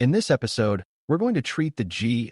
In this episode, we're going to treat the GIAC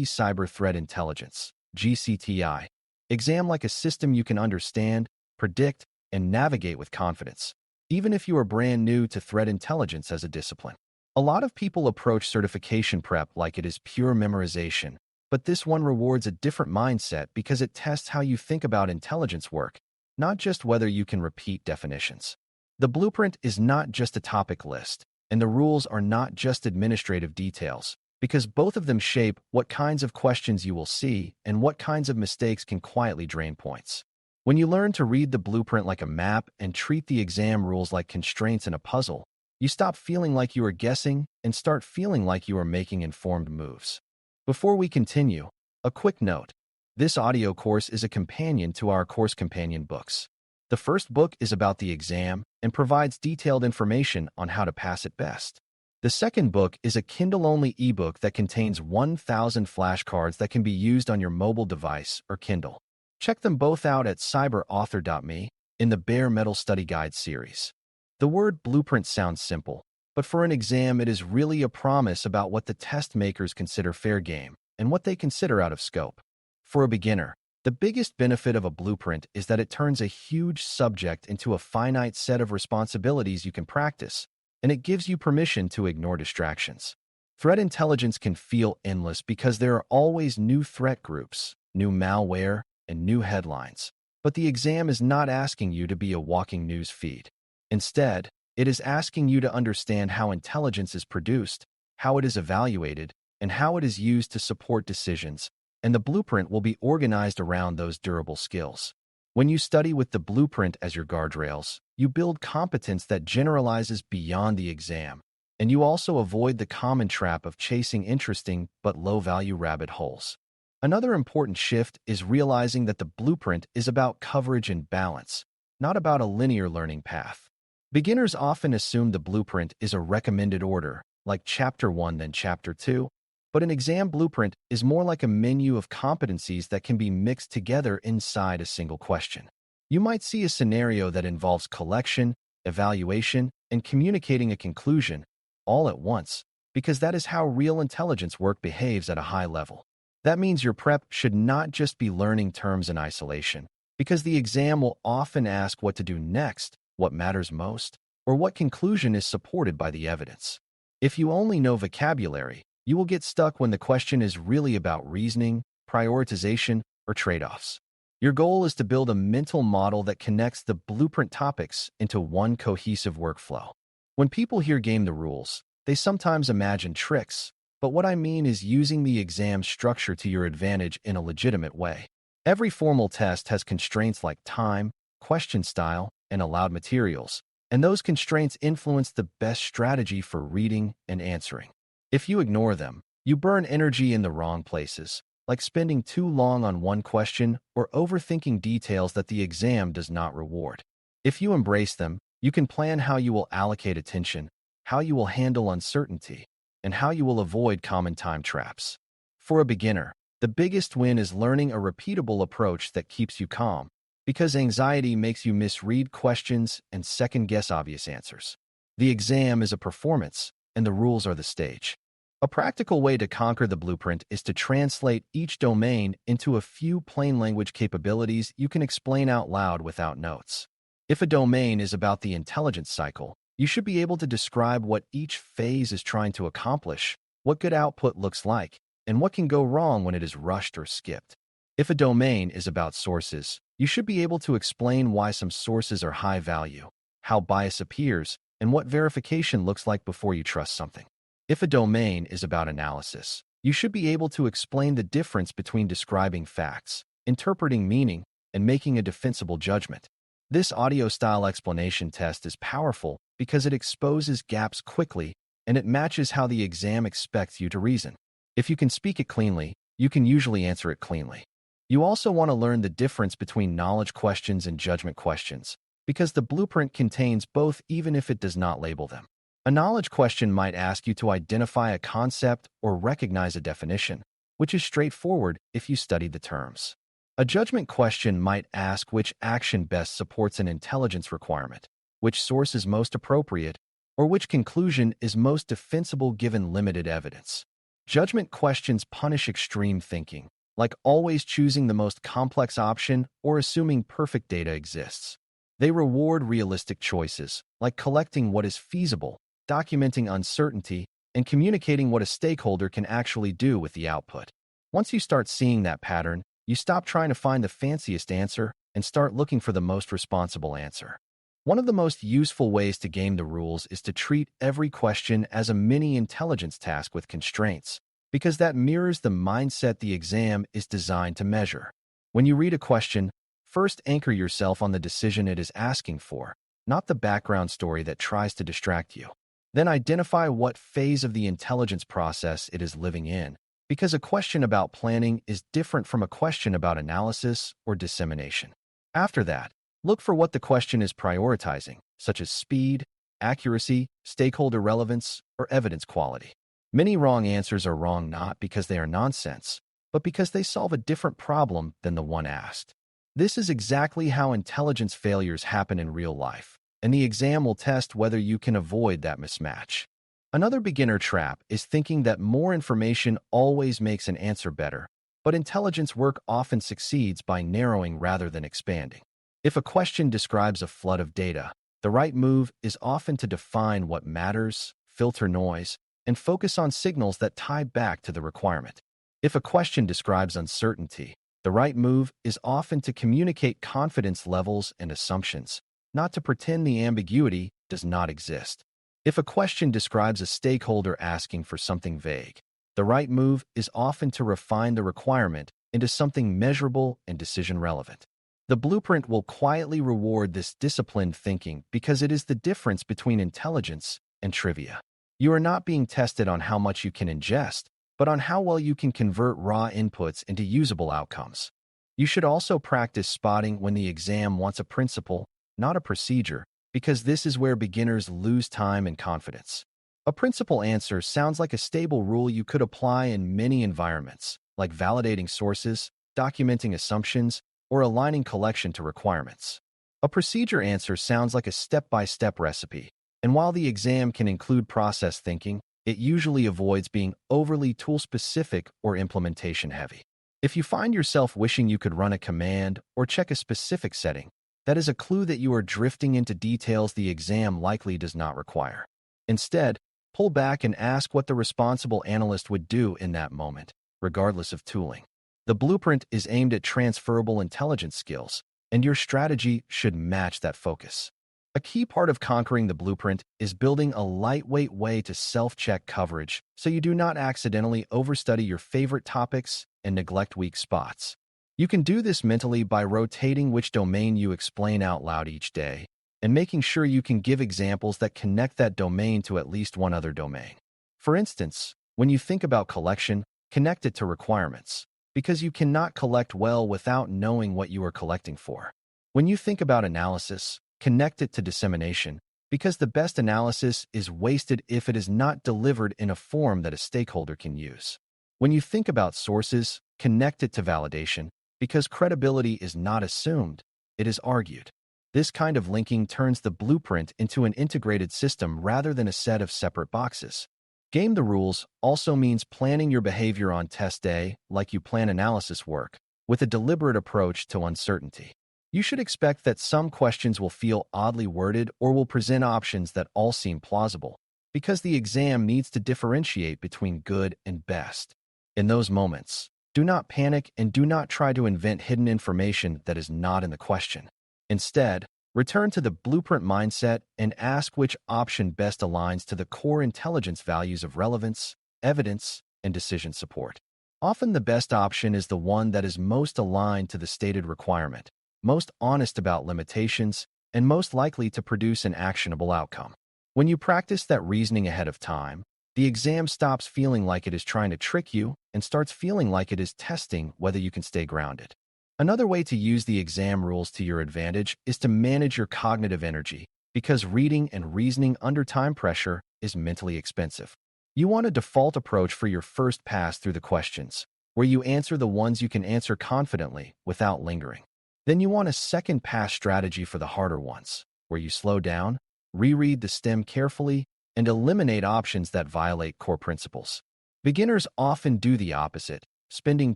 Cyber Threat Intelligence, GCTI, exam like a system you can understand, predict, and navigate with confidence, even if you are brand new to threat intelligence as a discipline. A lot of people approach certification prep like it is pure memorization, but this one rewards a different mindset because it tests how you think about intelligence work, not just whether you can repeat definitions. The blueprint is not just a topic list, and the rules are not just administrative details, because both of them shape what kinds of questions you will see and what kinds of mistakes can quietly drain points. When you learn to read the blueprint like a map and treat the exam rules like constraints in a puzzle, you stop feeling like you are guessing and start feeling like you are making informed moves. Before we continue, a quick note. This audio course is a companion to our course companion books. The first book is about the exam and provides detailed information on how to pass it best. The second book is a Kindle-only ebook that contains 1,000 flashcards that can be used on your mobile device or Kindle. Check them both out at cyber.author.me in the Bare Metal Study Guide series. The word blueprint sounds simple, but for an exam it is really a promise about what the test makers consider fair game and what they consider out of scope. For a beginner, the biggest benefit of a blueprint is that it turns a huge subject into a finite set of responsibilities you can practice, and it gives you permission to ignore distractions. Threat intelligence can feel endless because there are always new threat groups, new malware, and new headlines. But the exam is not asking you to be a walking news feed. Instead, it is asking you to understand how intelligence is produced, how it is evaluated, and how it is used to support decisions, and the blueprint will be organized around those durable skills. When you study with the blueprint as your guardrails, you build competence that generalizes beyond the exam, and you also avoid the common trap of chasing interesting but low-value rabbit holes. Another important shift is realizing that the blueprint is about coverage and balance, not about a linear learning path. Beginners often assume the blueprint is a recommended order, like Chapter 1 then Chapter 2, but an exam blueprint is more like a menu of competencies that can be mixed together inside a single question. You might see a scenario that involves collection, evaluation, and communicating a conclusion all at once, because that is how real intelligence work behaves at a high level. That means your prep should not just be learning terms in isolation, because the exam will often ask what to do next, what matters most, or what conclusion is supported by the evidence. If you only know vocabulary, you will get stuck when the question is really about reasoning, prioritization, or trade-offs. Your goal is to build a mental model that connects the blueprint topics into one cohesive workflow. When people hear game the rules, they sometimes imagine tricks, but what I mean is using the exam structure to your advantage in a legitimate way. Every formal test has constraints like time, question style, and allowed materials, and those constraints influence the best strategy for reading and answering. If you ignore them, you burn energy in the wrong places, like spending too long on one question or overthinking details that the exam does not reward. If you embrace them, you can plan how you will allocate attention, how you will handle uncertainty, and how you will avoid common time traps. For a beginner, the biggest win is learning a repeatable approach that keeps you calm, because anxiety makes you misread questions and second-guess obvious answers. The exam is a performance, and the rules are the stage. A practical way to conquer the blueprint is to translate each domain into a few plain language capabilities you can explain out loud without notes. If a domain is about the intelligence cycle, you should be able to describe what each phase is trying to accomplish, what good output looks like, and what can go wrong when it is rushed or skipped. If a domain is about sources, you should be able to explain why some sources are high value, how bias appears, and what verification looks like before you trust something. If a domain is about analysis, you should be able to explain the difference between describing facts, interpreting meaning, and making a defensible judgment. This audio-style explanation test is powerful because it exposes gaps quickly and it matches how the exam expects you to reason. If you can speak it cleanly, you can usually answer it cleanly. You also want to learn the difference between knowledge questions and judgment questions, because the blueprint contains both even if it does not label them. A knowledge question might ask you to identify a concept or recognize a definition, which is straightforward if you studied the terms. A judgment question might ask which action best supports an intelligence requirement, which source is most appropriate, or which conclusion is most defensible given limited evidence. Judgment questions punish extreme thinking, like always choosing the most complex option or assuming perfect data exists. They reward realistic choices, like collecting what is feasible, documenting uncertainty, and communicating what a stakeholder can actually do with the output. Once you start seeing that pattern, you stop trying to find the fanciest answer and start looking for the most responsible answer. One of the most useful ways to game the rules is to treat every question as a mini intelligence task with constraints, because that mirrors the mindset the exam is designed to measure. When you read a question, first anchor yourself on the decision it is asking for, not the background story that tries to distract you. Then identify what phase of the intelligence process it is living in, because a question about planning is different from a question about analysis or dissemination. After that, look for what the question is prioritizing, such as speed, accuracy, stakeholder relevance, or evidence quality. Many wrong answers are wrong not because they are nonsense, but because they solve a different problem than the one asked. This is exactly how intelligence failures happen in real life, and the exam will test whether you can avoid that mismatch. Another beginner trap is thinking that more information always makes an answer better, but intelligence work often succeeds by narrowing rather than expanding. If a question describes a flood of data, the right move is often to define what matters, filter noise, and focus on signals that tie back to the requirement. If a question describes uncertainty, the right move is often to communicate confidence levels and assumptions, not to pretend the ambiguity does not exist. If a question describes a stakeholder asking for something vague, the right move is often to refine the requirement into something measurable and decision relevant. The blueprint will quietly reward this disciplined thinking because it is the difference between intelligence and trivia. You are not being tested on how much you can ingest, but on how well you can convert raw inputs into usable outcomes. You should also practice spotting when the exam wants a principle, not a procedure, because this is where beginners lose time and confidence. A principle answer sounds like a stable rule you could apply in many environments, like validating sources, documenting assumptions, or aligning collection to requirements. A procedure answer sounds like a step-by-step recipe, and while the exam can include process thinking, it usually avoids being overly tool-specific or implementation-heavy. If you find yourself wishing you could run a command or check a specific setting, that is a clue that you are drifting into details the exam likely does not require. Instead, pull back and ask what the responsible analyst would do in that moment, regardless of tooling. The blueprint is aimed at transferable intelligence skills, and your strategy should match that focus. A key part of conquering the blueprint is building a lightweight way to self-check coverage so you do not accidentally overstudy your favorite topics and neglect weak spots. You can do this mentally by rotating which domain you explain out loud each day and making sure you can give examples that connect that domain to at least one other domain. For instance, when you think about collection, connect it to requirements, because you cannot collect well without knowing what you are collecting for. When you think about analysis, connect it to dissemination, because the best analysis is wasted if it is not delivered in a form that a stakeholder can use. When you think about sources, connect it to validation, because credibility is not assumed, it is argued. This kind of linking turns the blueprint into an integrated system rather than a set of separate boxes. Game the rules also means planning your behavior on test day like you plan analysis work, with a deliberate approach to uncertainty. You should expect that some questions will feel oddly worded or will present options that all seem plausible, because the exam needs to differentiate between good and best. In those moments, do not panic and do not try to invent hidden information that is not in the question. Instead, return to the blueprint mindset and ask which option best aligns to the core intelligence values of relevance, evidence, and decision support. Often the best option is the one that is most aligned to the stated requirement, most honest about limitations, and most likely to produce an actionable outcome. When you practice that reasoning ahead of time, the exam stops feeling like it is trying to trick you and starts feeling like it is testing whether you can stay grounded. Another way to use the exam rules to your advantage is to manage your cognitive energy, because reading and reasoning under time pressure is mentally expensive. You want a default approach for your first pass through the questions, where you answer the ones you can answer confidently without lingering. Then you want a second pass strategy for the harder ones, where you slow down, reread the stem carefully, and eliminate options that violate core principles. Beginners often do the opposite, spending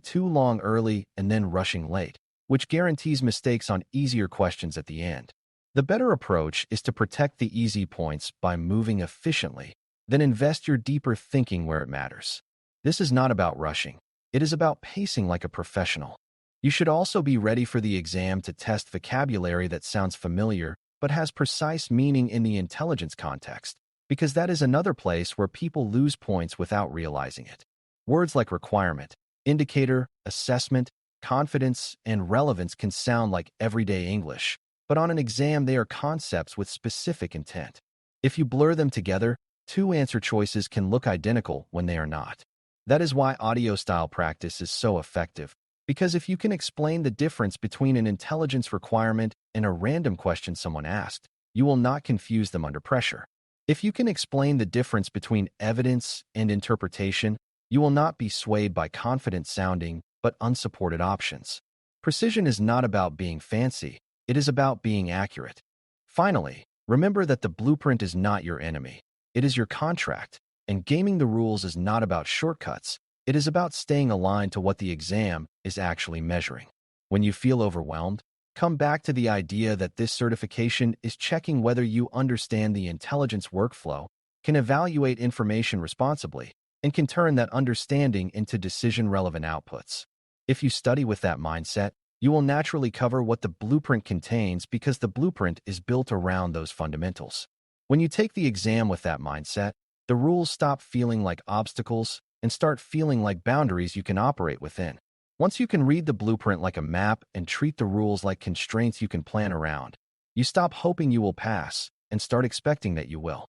too long early and then rushing late, which guarantees mistakes on easier questions at the end. The better approach is to protect the easy points by moving efficiently, then invest your deeper thinking where it matters. This is not about rushing. It is about pacing like a professional. You should also be ready for the exam to test vocabulary that sounds familiar but has precise meaning in the intelligence context, because that is another place where people lose points without realizing it. Words like requirement, indicator, assessment, confidence, and relevance can sound like everyday English, but on an exam they are concepts with specific intent. If you blur them together, two answer choices can look identical when they are not. That is why audio-style practice is so effective, because if you can explain the difference between an intelligence requirement and a random question someone asked, you will not confuse them under pressure. If you can explain the difference between evidence and interpretation, you will not be swayed by confident-sounding but unsupported options. Precision is not about being fancy, it is about being accurate. Finally, remember that the blueprint is not your enemy. It is your contract, and gaming the rules is not about shortcuts. It is about staying aligned to what the exam is actually measuring. When you feel overwhelmed, come back to the idea that this certification is checking whether you understand the intelligence workflow, can evaluate information responsibly, and can turn that understanding into decision-relevant outputs. If you study with that mindset, you will naturally cover what the blueprint contains because the blueprint is built around those fundamentals. When you take the exam with that mindset, the rules stop feeling like obstacles and start feeling like boundaries you can operate within. Once you can read the blueprint like a map and treat the rules like constraints you can plan around, you stop hoping you will pass and start expecting that you will.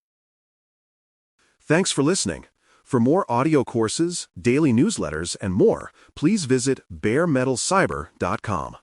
Thanks for listening. For more audio courses, daily newsletters, and more, please visit baremetalcyber.com.